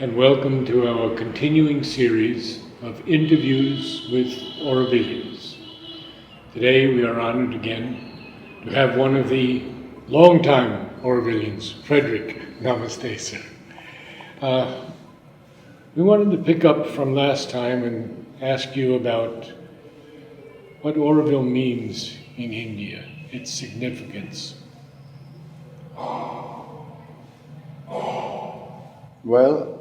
and welcome to our continuing series of interviews with Aurovillians. Today we are honored again to have one of the longtime Aurovillians, Frederick. Namaste, sir. We wanted to pick up from last time and ask you about what Auroville means in India, its significance. Well,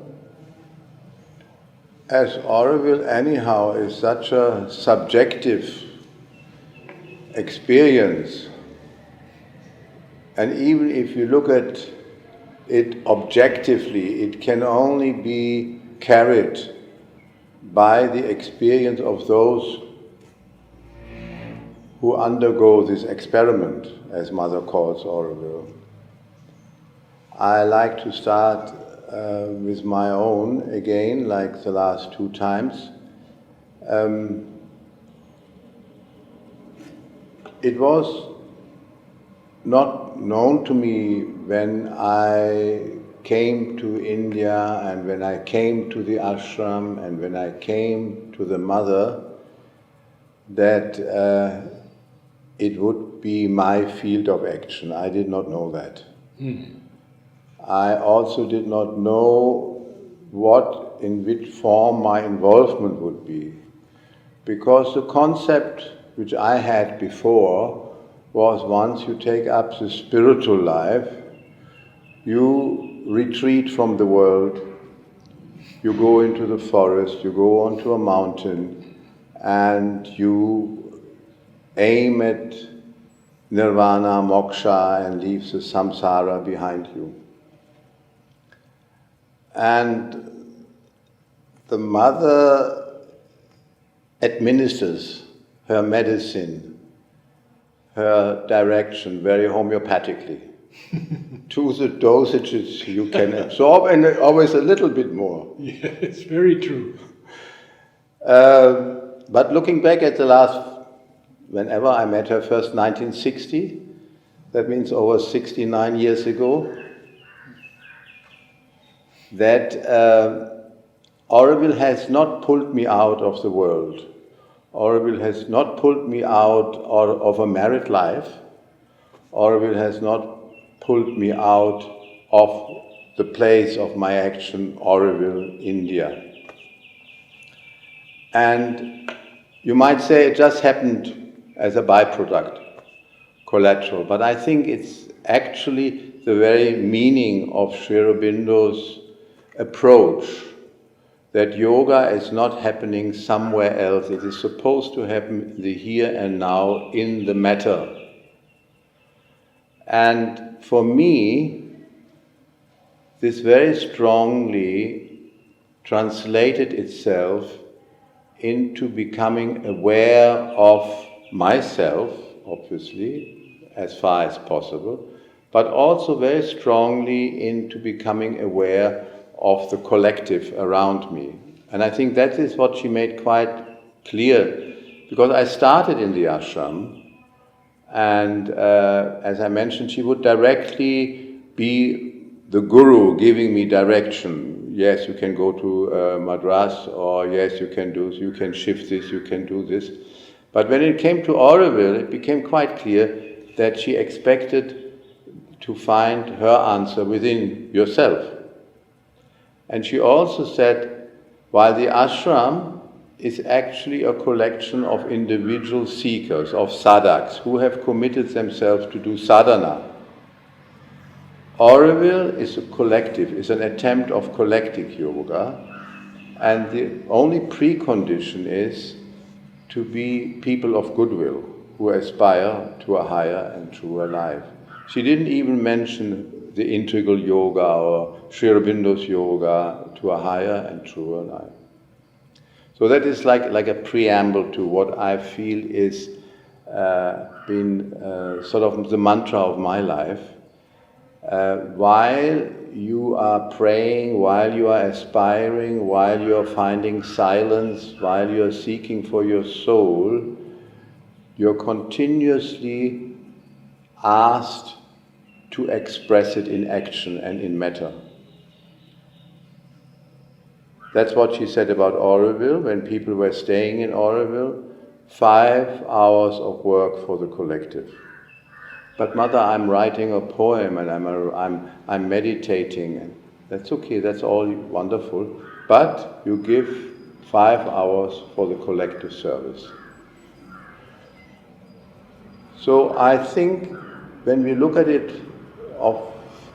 as Auroville anyhow is such a subjective experience, and even if you look at it objectively, it can only be carried by the experience of those who undergo this experiment, as Mother calls Auroville. I like to start with my own again, like the last two times. It was not known to me when I came to India and when I came to the ashram and when I came to the mother that it would be my field of action. I did not know that. I also did not know in which form my involvement would be, because the concept which I had before was once you take up the spiritual life, you retreat from the world, you go into the forest, you go onto a mountain, and you aim at nirvana, moksha, and leave the samsara behind you. And the mother administers her medicine, her direction very homeopathically to the dosages you can absorb, and always a little bit more. Yeah, it's very true. But looking back at whenever I met her first, 1960, that means over 69 years ago, that Auroville has not pulled me out of the world. Auroville has not pulled me out of a married life. Auroville has not pulled me out of the place of my action, Auroville, India. And you might say it just happened as a byproduct, collateral, but I think it's actually the very meaning of Sri Aurobindo's approach, that yoga is not happening somewhere else. It is supposed to happen the here and now in the matter. And for me, this very strongly translated itself into becoming aware of myself, obviously, as far as possible, but also very strongly into becoming aware of the collective around me. And I think that is what she made quite clear, because I started in the ashram, and as I mentioned, she would directly be the guru giving me direction. Yes, you can go to Madras, or yes, you can shift this, you can do this. But when it came to Auroville, it became quite clear that she expected to find her answer within yourself. And she also said, while the ashram is actually a collection of individual seekers, of sadhaks, who have committed themselves to do sadhana, Auroville is a collective, is an attempt of collective yoga, and the only precondition is to be people of goodwill, who aspire to a higher and truer life. She didn't even mention the integral yoga or Sri Aurobindo's yoga to a higher and truer life. So that is like a preamble to what I feel is been sort of the mantra of my life. While you are praying, while you are aspiring, while you are finding silence, while you are seeking for your soul, you're continuously asked to express it in action and in matter. That's what she said about Auroville, when people were staying in Auroville, 5 hours of work for the collective. But Mother, I'm writing a poem and I'm meditating, and that's okay, that's all wonderful, but you give 5 hours for the collective service. So I think when we look at it, of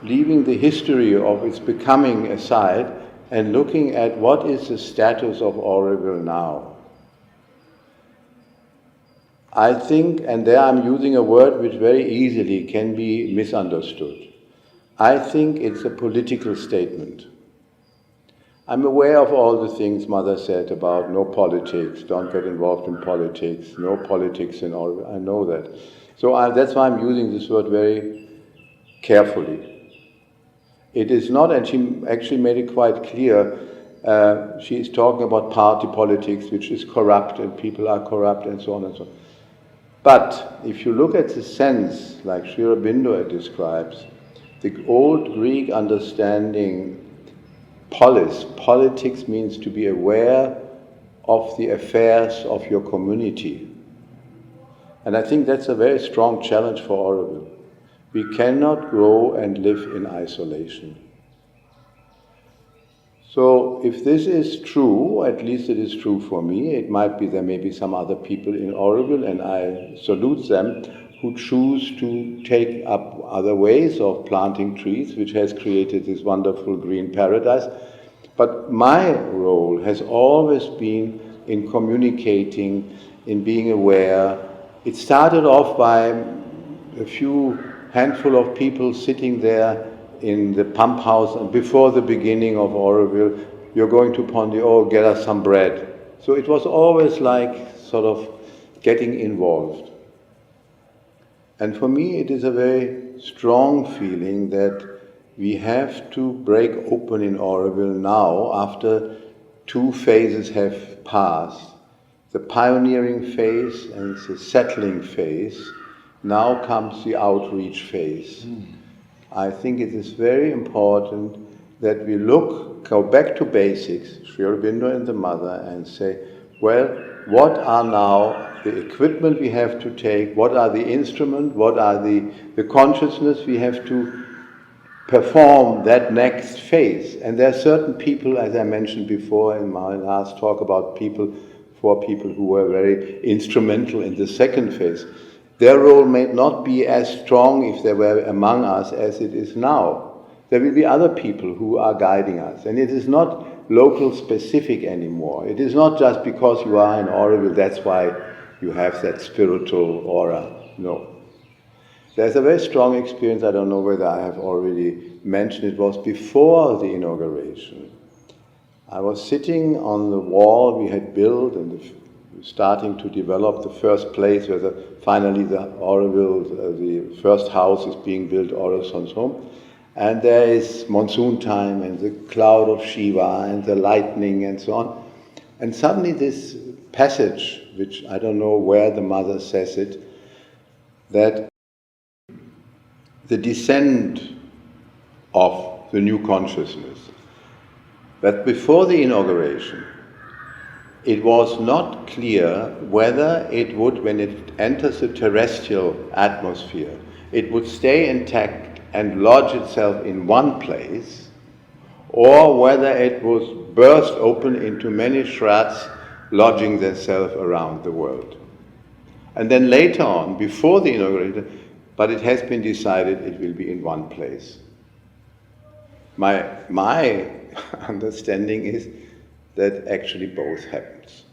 leaving the history of its becoming aside and looking at what is the status of Auroville now, I think, and there I'm using a word which very easily can be misunderstood, I think it's a political statement. I'm aware of all the things Mother said about no politics, don't get involved in politics, no politics in Auroville, I know that. So that's why I'm using this word very carefully. It is not, and she actually made it quite clear, she is talking about party politics, which is corrupt, and people are corrupt, and so on and so on. But if you look at the sense, like Sri Aurobindo describes, the old Greek understanding, politics means to be aware of the affairs of your community. And I think that's a very strong challenge for Auroville. We cannot grow and live in isolation. So if this is true, at least it is true for me, it might be there may be some other people in Auroville, and I salute them, who choose to take up other ways of planting trees, which has created this wonderful green paradise. But my role has always been in communicating, in being aware. It started off by a few handful of people sitting there in the pump house, and before the beginning of Auroville, you're going to Pondy, oh, get us some bread. So it was always like sort of getting involved. And for me, it is a very strong feeling that we have to break open in Auroville now, after 2 phases have passed. The pioneering phase and the settling phase. Now comes the outreach phase. I think it is very important that we go back to basics, Sri Aurobindo and the Mother, and say, well, what are now the equipment we have to take, what are the instruments, what are the consciousness we have to perform that next phase. And there are certain people, as I mentioned before in my last talk about 4 people who were very instrumental in the second phase. Their role may not be as strong if they were among us as it is now. There will be other people who are guiding us. And it is not local specific anymore. It is not just because you are in Auroville, that's why you have that spiritual aura. No. There's a very strong experience, I don't know whether I have already mentioned, it was before the inauguration. I was sitting on the wall we had built and starting to develop the first place where finally the Auroville, the first house is being built, Orason's home. And there is monsoon time and the cloud of Shiva and the lightning and so on. And suddenly this passage, which I don't know where the Mother says it, that the descent of the new consciousness. But before the inauguration, it was not clear whether it would, when it enters the terrestrial atmosphere, it would stay intact and lodge itself in one place, or whether it would burst open into many shreds, lodging themselves around the world. And then later on, before the inauguration, but it has been decided it will be in one place. My understanding is that actually both happens.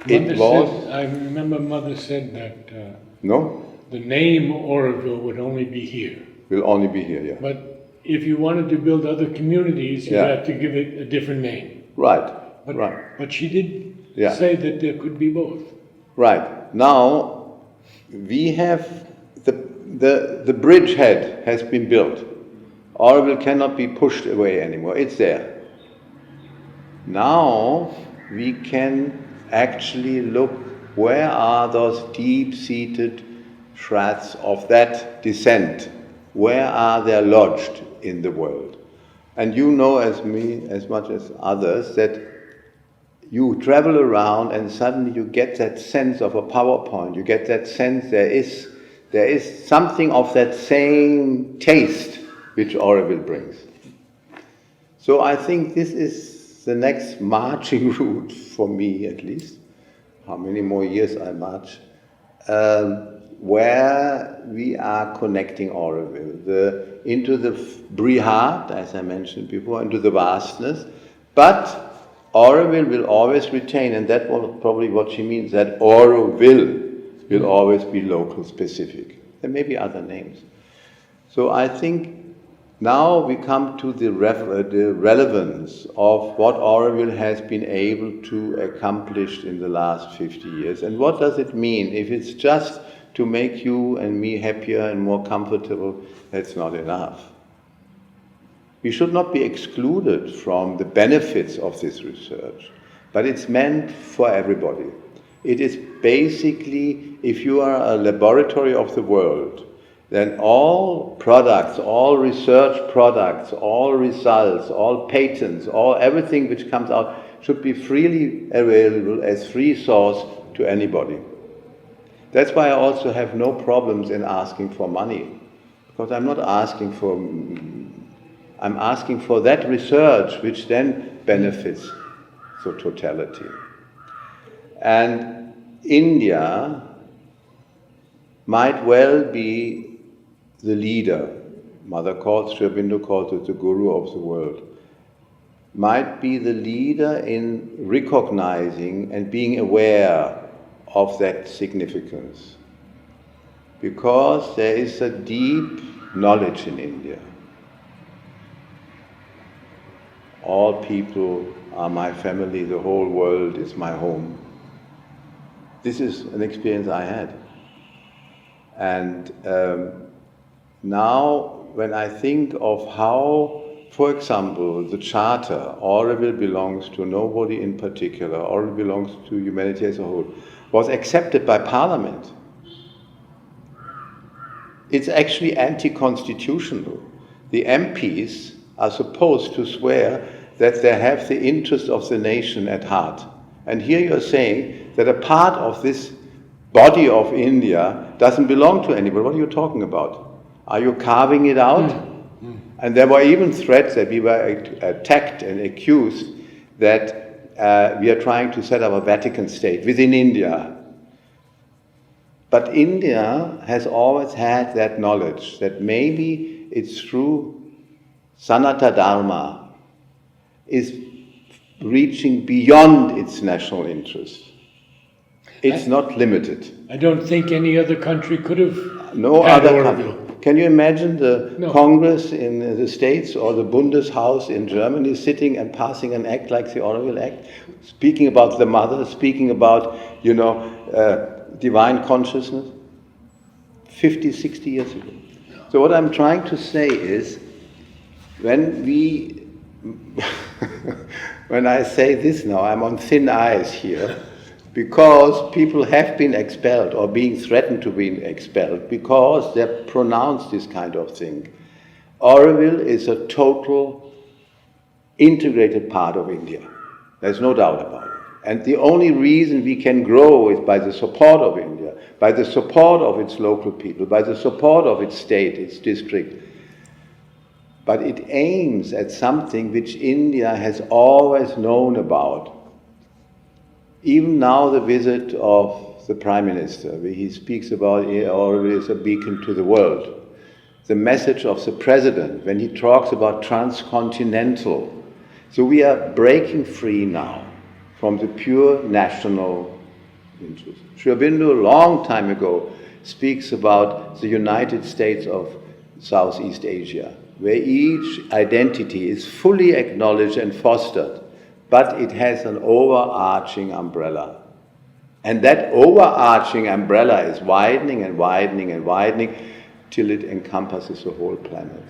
I remember Mother said that no? The name Auroville would only be here. Will only be here, yeah. But if you wanted to build other communities, you have to give it a different name. Right, right. But she did say that there could be both. Right. Now, we have the bridgehead has been built. Auroville cannot be pushed away anymore. It's there. Now we can actually look where are those deep-seated shreds of that descent. Where are they lodged in the world? And you know as me, as much as others, that you travel around and suddenly you get that sense of a PowerPoint. You get that sense there is something of that same taste which Auroville brings. So I think this is the next marching route for me, at least. How many more years I march, where we are connecting Auroville into the Brihad, as I mentioned before, into the vastness, but Auroville will always retain, and that was probably what she means, that Auroville will always be local specific. There may be other names. So I think now we come to the relevance of what Auroville has been able to accomplish in the last 50 years. And what does it mean? If it's just to make you and me happier and more comfortable, that's not enough. We should not be excluded from the benefits of this research, but it's meant for everybody. It is basically, if you are a laboratory of the world, then all products, all research products, all results, all patents, everything which comes out should be freely available as free source to anybody. That's why I also have no problems in asking for money, because I'm asking for that research which then benefits the totality. And India might well be the leader. Mother Sri Aurobindo calls it the guru of the world. Might be the leader in recognizing and being aware of that significance. Because there is a deep knowledge in India. All people are my family, the whole world is my home. This is an experience I had. And now, when I think of how, for example, the Charter, Auroville belongs to nobody in particular, Auroville belongs to humanity as a whole, was accepted by Parliament. It's actually anti-constitutional. The MPs are supposed to swear that they have the interest of the nation at heart. And here you're saying that a part of this body of India doesn't belong to anybody. What are you talking about? Are you carving it out? And there were even threats that we were attacked and accused that we are trying to set up a Vatican state within India. But India has always had that knowledge that maybe it's through Sanatana Dharma is reaching beyond its national interest. It's not limited. I don't think any other country could have No had other Auroville. country. Can you imagine the Congress in the States or the Bundeshaus in Germany sitting and passing an act like the Auroville Act, speaking about the mother, speaking about, divine consciousness? 50, 60 years ago. So what I'm trying to say is, when I say this now, I'm on thin ice here, because people have been expelled or being threatened to be expelled because they pronounce this kind of thing. Auroville is a total integrated part of India. There's no doubt about it. And the only reason we can grow is by the support of India, by the support of its local people, by the support of its state, its district. But it aims at something which India has always known about. Even now the visit of the Prime Minister, where he speaks about Auroville as a beacon to the world. The message of the President, when he talks about transcontinental. So we are breaking free now from the pure national interest. Sri Aurobindo, a long time ago, speaks about the United States of Southeast Asia, where each identity is fully acknowledged and fostered, but it has an overarching umbrella. And that overarching umbrella is widening and widening and widening till it encompasses the whole planet.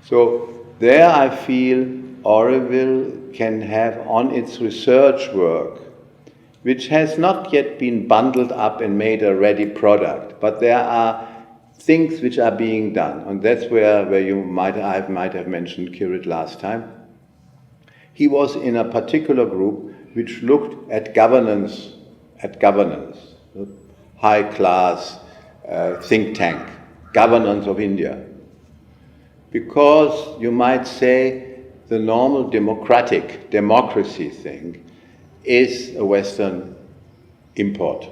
So there I feel Auroville can have on its research work, which has not yet been bundled up and made a ready product, but there are things which are being done, and that's where I might have mentioned Kirit last time. He was in a particular group which looked at governance, the high class think tank, governance of India. Because you might say the normal democracy thing is a Western import.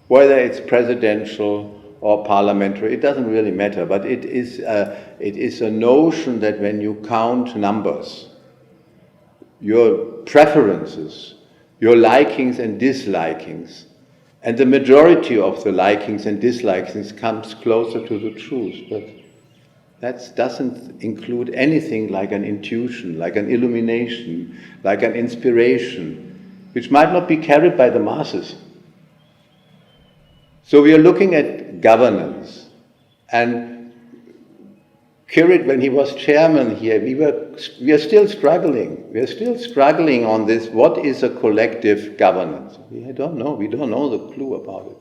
Whether it's presidential or parliamentary, it doesn't really matter, but it is a notion that when you count numbers, your preferences, your likings and dislikings, and the majority of the likings and dislikings comes closer to the truth. But that doesn't include anything like an intuition, like an illumination, like an inspiration, which might not be carried by the masses. So we are looking at governance. And Kirit, when he was chairman here, we are still struggling. We are still struggling on this. What is a collective governance? We don't know. We don't know the clue about it.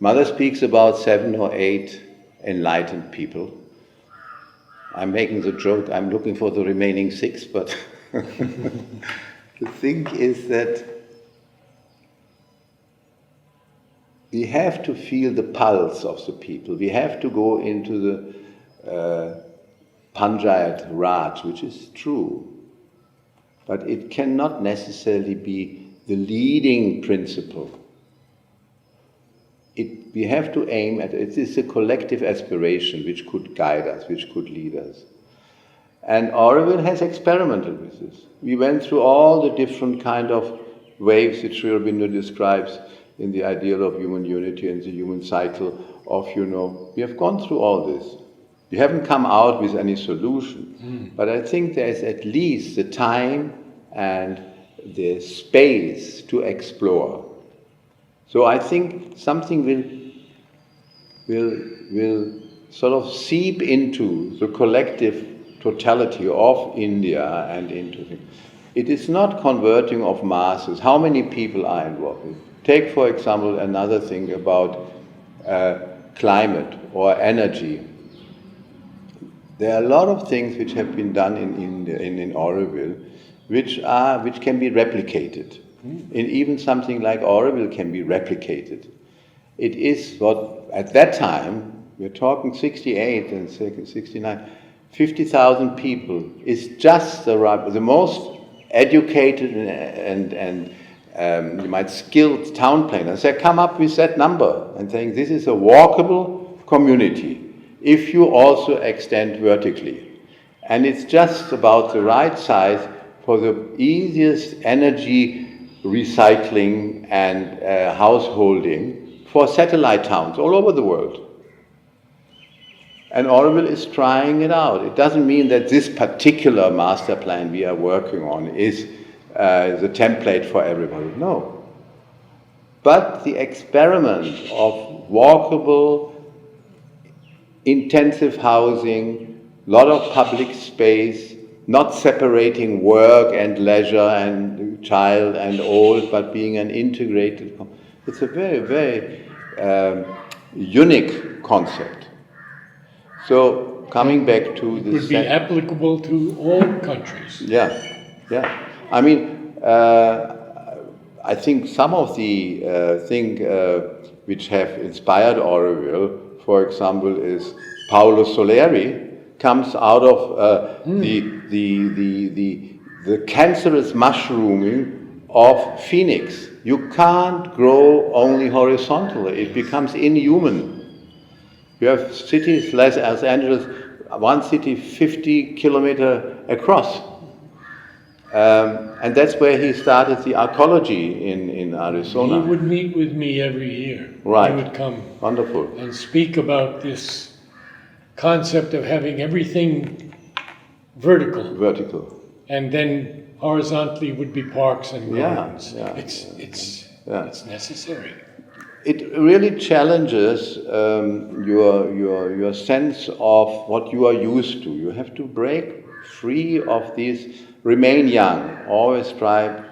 Mother speaks about 7 or 8 enlightened people. I'm making the joke, I'm looking for the remaining 6, but the thing is that we have to feel the pulse of the people. We have to go into the Panchayat Raj, which is true. But it cannot necessarily be the leading principle. We have to aim at it. It is a collective aspiration which could guide us, which could lead us. And Auroville has experimented with this. We went through all the different kind of waves which Sri Aurobindo describes in the ideal of human unity and the human cycle of, we have gone through all this. We haven't come out with any solution. But I think there's at least the time and the space to explore. So I think something will sort of seep into the collective totality of India and into things. It is not converting of masses. How many people are involved? Take, for example, another thing about climate or energy. There are a lot of things which have been done in Auroville which can be replicated. And even something like Auroville can be replicated. It is what, at that time, we're talking 68 and 69, 50,000 people is just the most educated and you might skilled town planners. They come up with that number and saying this is a walkable community if you also extend vertically. And it's just about the right size for the easiest energy recycling and householding for satellite towns all over the world. And Auroville is trying it out. It doesn't mean that this particular master plan we are working on is the template for everybody. No. But the experiment of walkable, intensive housing, lot of public space, not separating work and leisure and child and old, but being an integrated. It's a very, very unique concept. So coming back to this, it would be applicable to all countries. Yeah. I mean, I think some of the things which have inspired Auroville, for example, is Paolo Soleri. Comes out of the cancerous mushrooming of Phoenix. You can't grow only horizontally. It becomes inhuman. You have cities, Los Angeles, one city 50 kilometers across. And that's where he started the arcology in Arizona. He would meet with me every year. Right. He would come. Wonderful. And speak about this concept of having everything vertical. And then horizontally would be parks and gardens. It's necessary. It really challenges your sense of what you are used to. You have to break free of these, remain young, always strive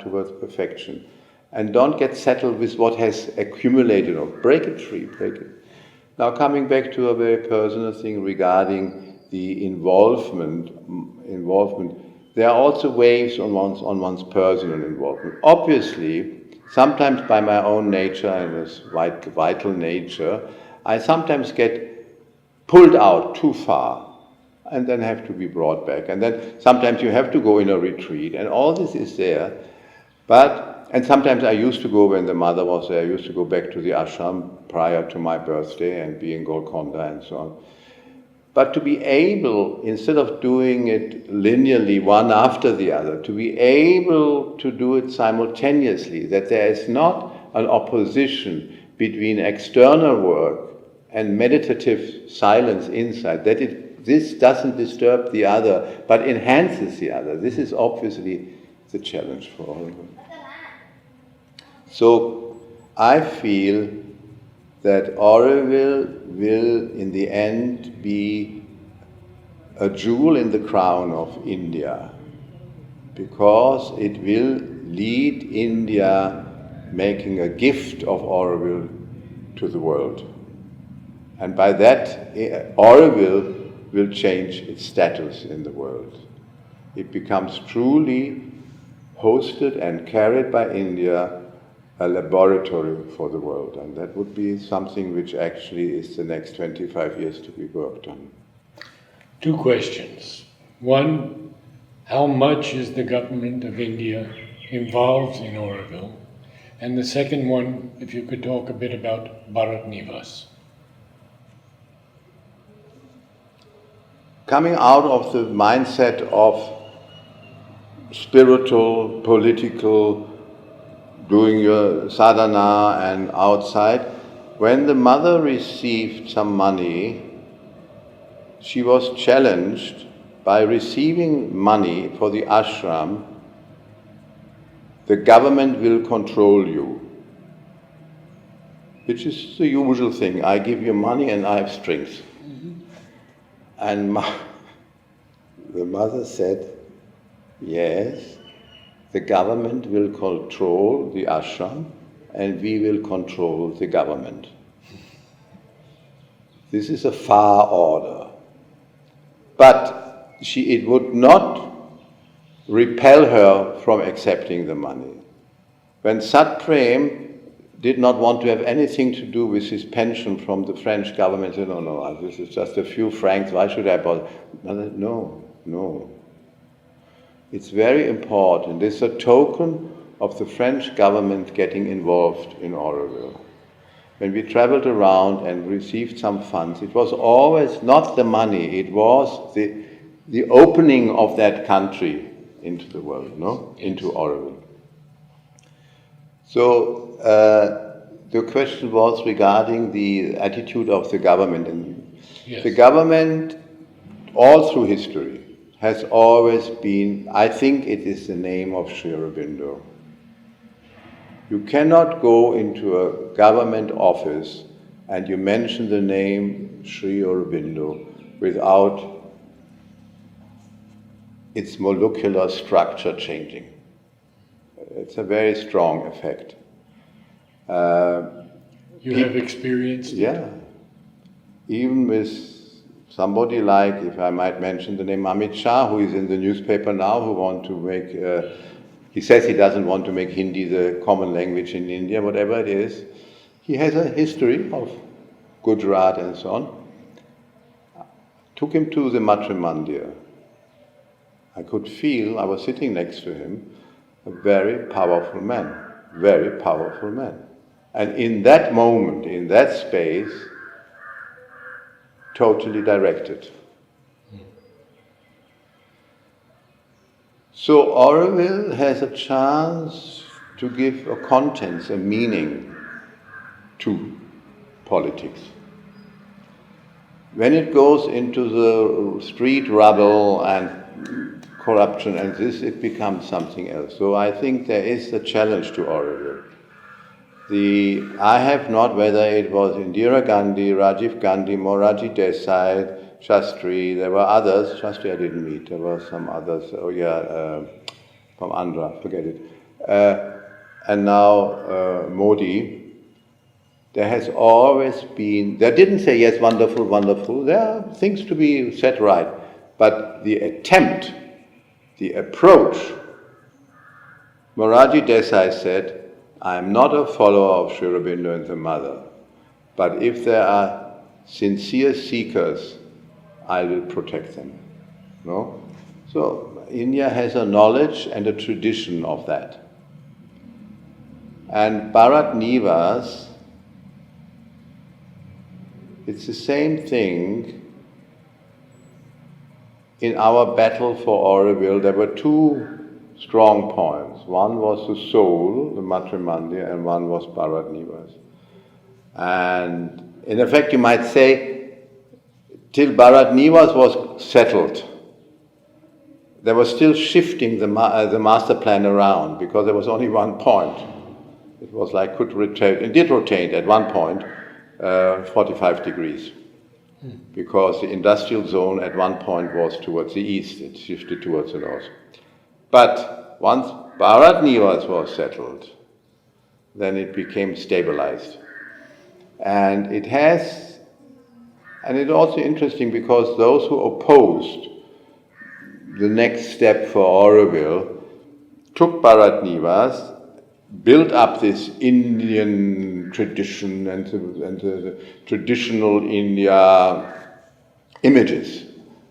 towards perfection. And don't get settled with what has accumulated, or break it free, break it. Now coming back to a very personal thing regarding the involvement, there are also waves on one's personal involvement. Obviously, sometimes by my own nature and this vital nature, I sometimes get pulled out too far and then have to be brought back. And then sometimes you have to go in a retreat, and all this is there. And sometimes I used to go, when the mother was there, I used to go back to the ashram prior to my birthday and be in Golconda and so on. But to be able, instead of doing it linearly one after the other, to be able to do it simultaneously, that there is not an opposition between external work and meditative silence inside, this doesn't disturb the other, but enhances the other. This is obviously the challenge for all of us. So I feel that Auroville will, in the end, be a jewel in the crown of India, because it will lead India making a gift of Auroville to the world. And by that, Auroville will change its status in the world. It becomes truly hosted and carried by India, a laboratory for the world. And that would be something which actually is the next 25 years to be worked on. Two questions. One, how much is the government of India involved in Auroville? And the second one, if you could talk a bit about Bharat Nivas. Coming out of the mindset of spiritual, political, doing your sadhana and outside, when the mother received some money, she was challenged by receiving money for the ashram. The government will control you, which is the usual thing. I give you money and I have strings. And the mother said, yes, the government will control the ashram and we will control the government. This is a far order. But it would not repel her from accepting the money. When Sat Prem did not want to have anything to do with his pension from the French government, he said, no, this is just a few francs, why should I bother? No. It's very important. It's a token of the French government getting involved in Auroville. When we traveled around and received some funds, it was always not the money, it was the opening of that country into the world, no? Yes. Into Auroville. So the question was regarding the attitude of the government. And yes. The government, all through history, has always been, I think it is the name of Sri Aurobindo. You cannot go into a government office and you mention the name Sri Aurobindo without its molecular structure changing. It's a very strong effect. You have experienced it? Yeah. Even with somebody like, if I might mention the name Amit Shah, who is in the newspaper now, who want to make, he says he doesn't want to make Hindi the common language in India, whatever it is. He has a history of Gujarat and so on. Took him to the Matrimandir. I could feel, I was sitting next to him, a very powerful man. And in that moment, in that space, totally directed. So Auroville has a chance to give a contents, a meaning to politics. When it goes into the street rubble and corruption and this, it becomes something else. So I think there is a challenge to Auroville. I have not, whether it was Indira Gandhi, Rajiv Gandhi, Morarji Desai, Shastri, there were others, Shastri I didn't meet, there were some others, from Andhra, forget it. And now Modi. there has always been, they didn't say, yes, wonderful, wonderful, there are things to be set right, but the attempt, the approach, Morarji Desai said, I am not a follower of Sri Aurobindo and the Mother, but if there are sincere seekers, I will protect them. No? So India has a knowledge and a tradition of that. And Bharat Nivas, it's the same thing. In our battle for Auroville, there were two strong points. One was the soul, the Matrimandir, and one was Bharat Nivas. And in effect, you might say, till Bharat Nivas was settled, there was still shifting the master plan around, because there was only one point. It was like could rotate, it did rotate at one point 45 degrees, because the industrial zone at one point was towards the east, it shifted towards the north. But once Bharat Nivas was settled, then it became stabilized. And it's also interesting because those who opposed the next step for Auroville took Bharat Nivas, built up this Indian tradition and the traditional India images,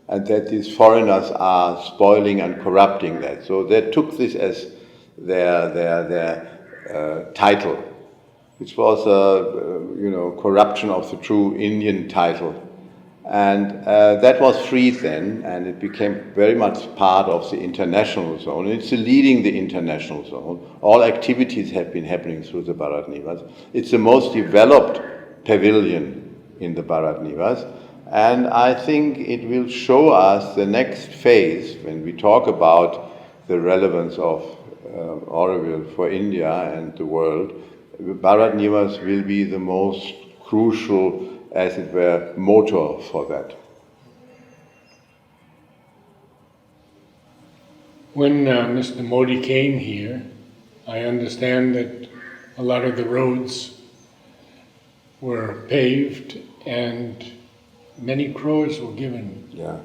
and that these foreigners are spoiling and corrupting that. So they took this as their title, which was a corruption of the true Indian title. And that was freed then, and it became very much part of the international zone. It's leading the international zone. All activities have been happening through the Bharat Nivas. It's the most developed pavilion in the Bharat Nivas. And I think it will show us the next phase when we talk about the relevance of Auroville for India and the world. Bharat Nivas will be the most crucial, as it were, motor for that. When Mr. Modi came here, I understand that a lot of the roads were paved and many crores were given. Yeah.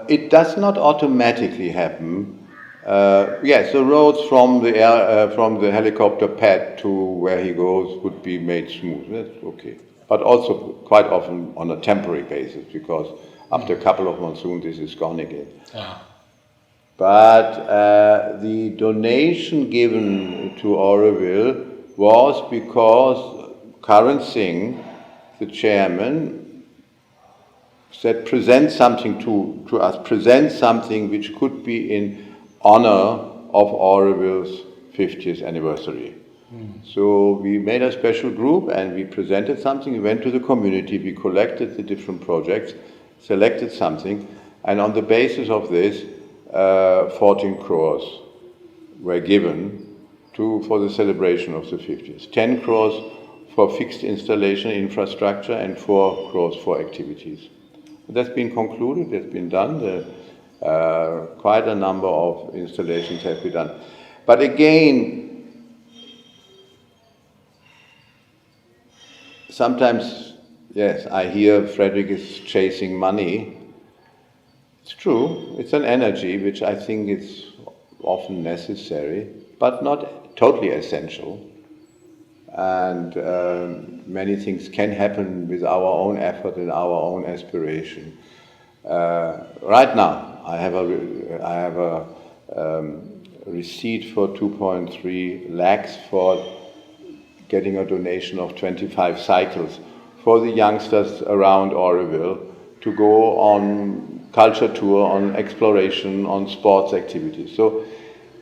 It does not automatically happen. Yes, the roads from the helicopter pad to where he goes would be made smooth. That's okay. But also quite often on a temporary basis, because after a couple of monsoons, this is gone again. Ah. But the donation given to Auroville was because Karan Singh, the chairman, said, present something to us, present something which could be in honor of Auroville's 50th anniversary. So we made a special group and we presented something, we went to the community, we collected the different projects, selected something, and on the basis of this, 14 crores were given for the celebration of the 50th. 10 crores for fixed installation infrastructure and 4 crores for activities. That's been concluded, that's been done. Quite a number of installations have been done. But again, sometimes, yes, I hear Frederick is chasing money. It's true, it's an energy which I think is often necessary, but not totally essential. And many things can happen with our own effort and our own aspiration. Right now, I have a receipt for 2.3 lakhs for getting a donation of 25 cycles for the youngsters around Auroville to go on culture tour, on exploration, on sports activities. So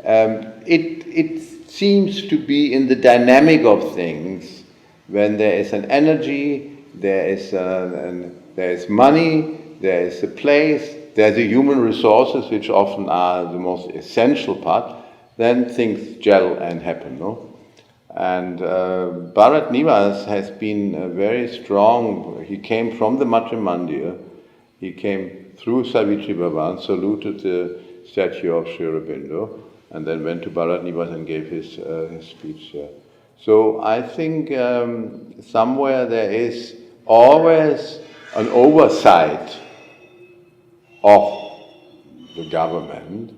it seems to be in the dynamic of things. When there is an energy, there is money, there is a place, there are the human resources, which often are the most essential part, then things gel and happen, no? And Bharat Nivas has been very strong. He came from the Matrimandir, he came through Savitri Bhavan, saluted the statue of Sri Aurobindo, and then went to Bharat and gave his speech there. So I think somewhere there is always an oversight of the government,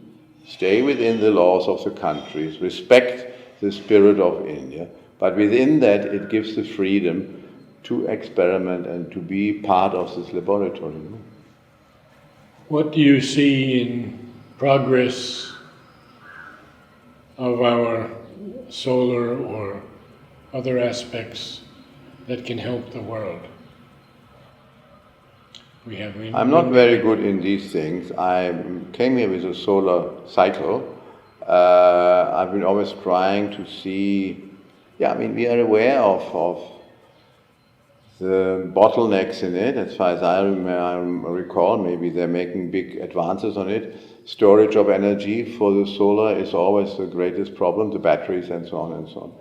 stay within the laws of the countries, respect the spirit of India, but within that it gives the freedom to experiment and to be part of this laboratory. What do you see in progress of our solar or other aspects that can help the world? I'm not very good in these things. I came here with a solar cycle. I've been always trying to see, we are aware of the bottlenecks in it. As far as I recall, maybe they're making big advances on it. Storage of energy for the solar is always the greatest problem, the batteries and so on and so on.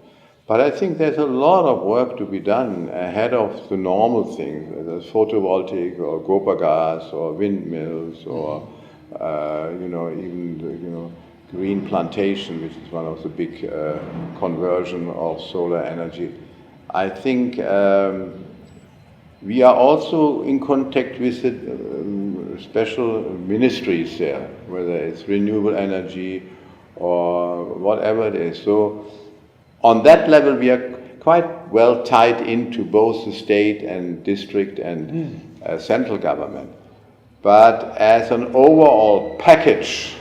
But I think there's a lot of work to be done ahead of the normal things, whether it's photovoltaic or gopa gas or windmills or even green plantation, which is one of the big conversion of solar energy. I think we are also in contact with the special ministries there, whether it's renewable energy or whatever it is. So on that level, we are quite well tied into both the state and district and central government. But as an overall package,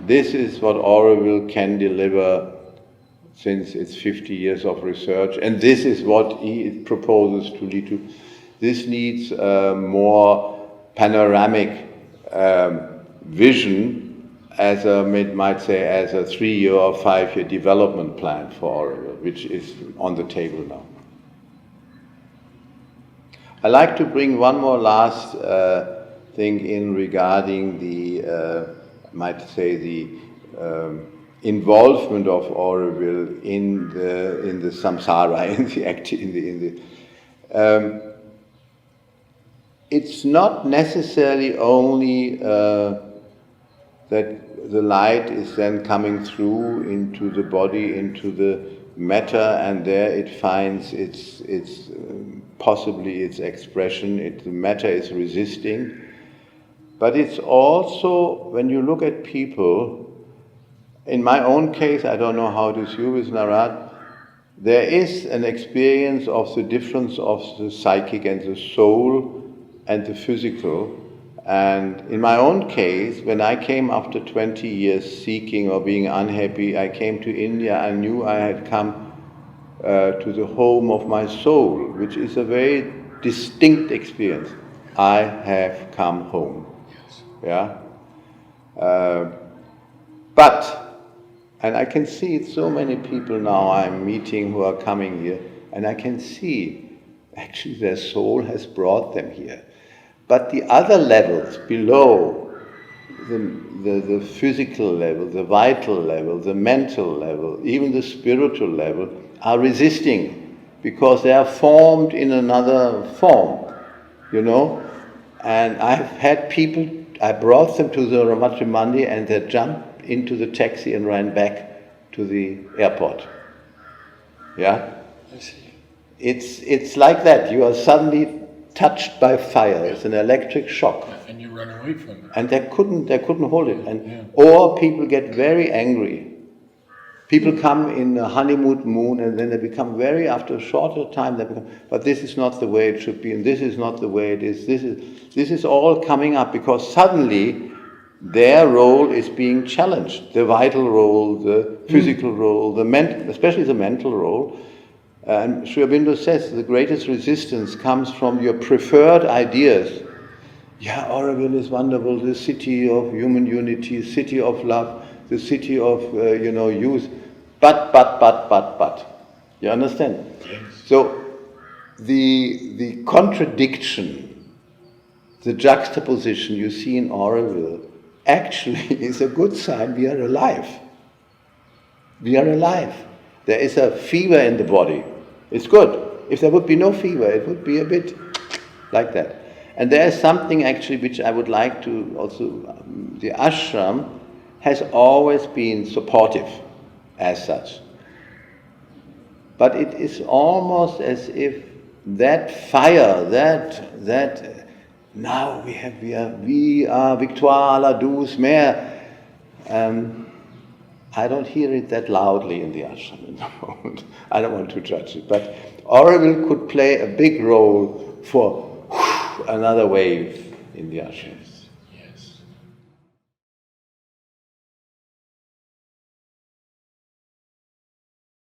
this is what Auroville can deliver since its 50 years of research, and this is what he proposes to lead to. This needs a more panoramic vision, as a 3-year or 5-year development plan for Auroville, which is on the table now. I'd like to bring one more last thing in regarding the involvement of Auroville in the samsara, it's not necessarily only that the light is then coming through into the body, into the matter, and there it finds its possibly its expression. The matter is resisting. But it's also, when you look at people, in my own case, I don't know how it is you with Narad, there is an experience of the difference of the psychic and the soul and the physical. And in my own case, when I came after 20 years seeking or being unhappy, I came to India, I knew I had come to the home of my soul, which is a very distinct experience. I have come home. Yeah? And I can see so many people now I'm meeting who are coming here, and I can see actually their soul has brought them here. But the other levels below, the physical level, the vital level, the mental level, even the spiritual level, are resisting because they are formed in another form, And I've had people, I brought them to the Ramatrimandi and they jumped into the taxi and ran back to the airport. Yeah? I see. It's like that. You are suddenly touched by fire. It's an electric shock. And you run away from it. And they couldn't hold it. Or people get very angry. People come in a honeymoon moon and then they become after a shorter time, but this is not the way it should be, and this is not the way it is. This is all coming up because suddenly their role is being challenged. The vital role, the physical role, especially the mental role. And Sri Aurobindo says the greatest resistance comes from your preferred ideas. Yeah, Auroville is wonderful, the city of human unity, city of love, the city of, youth. But. You understand? Yes. So the contradiction, the juxtaposition you see in Auroville actually is a good sign we are alive. We are alive. There is a fever in the body. It's good. If there would be no fever, it would be a bit like that. And there is something actually which I would like to also, the ashram has always been supportive as such. But it is almost as if that fire, that now we are victoire la douce mère, I don't hear it that loudly in the ashram at the moment. I don't want to judge it, but Auroville could play a big role for another wave in the ashrams.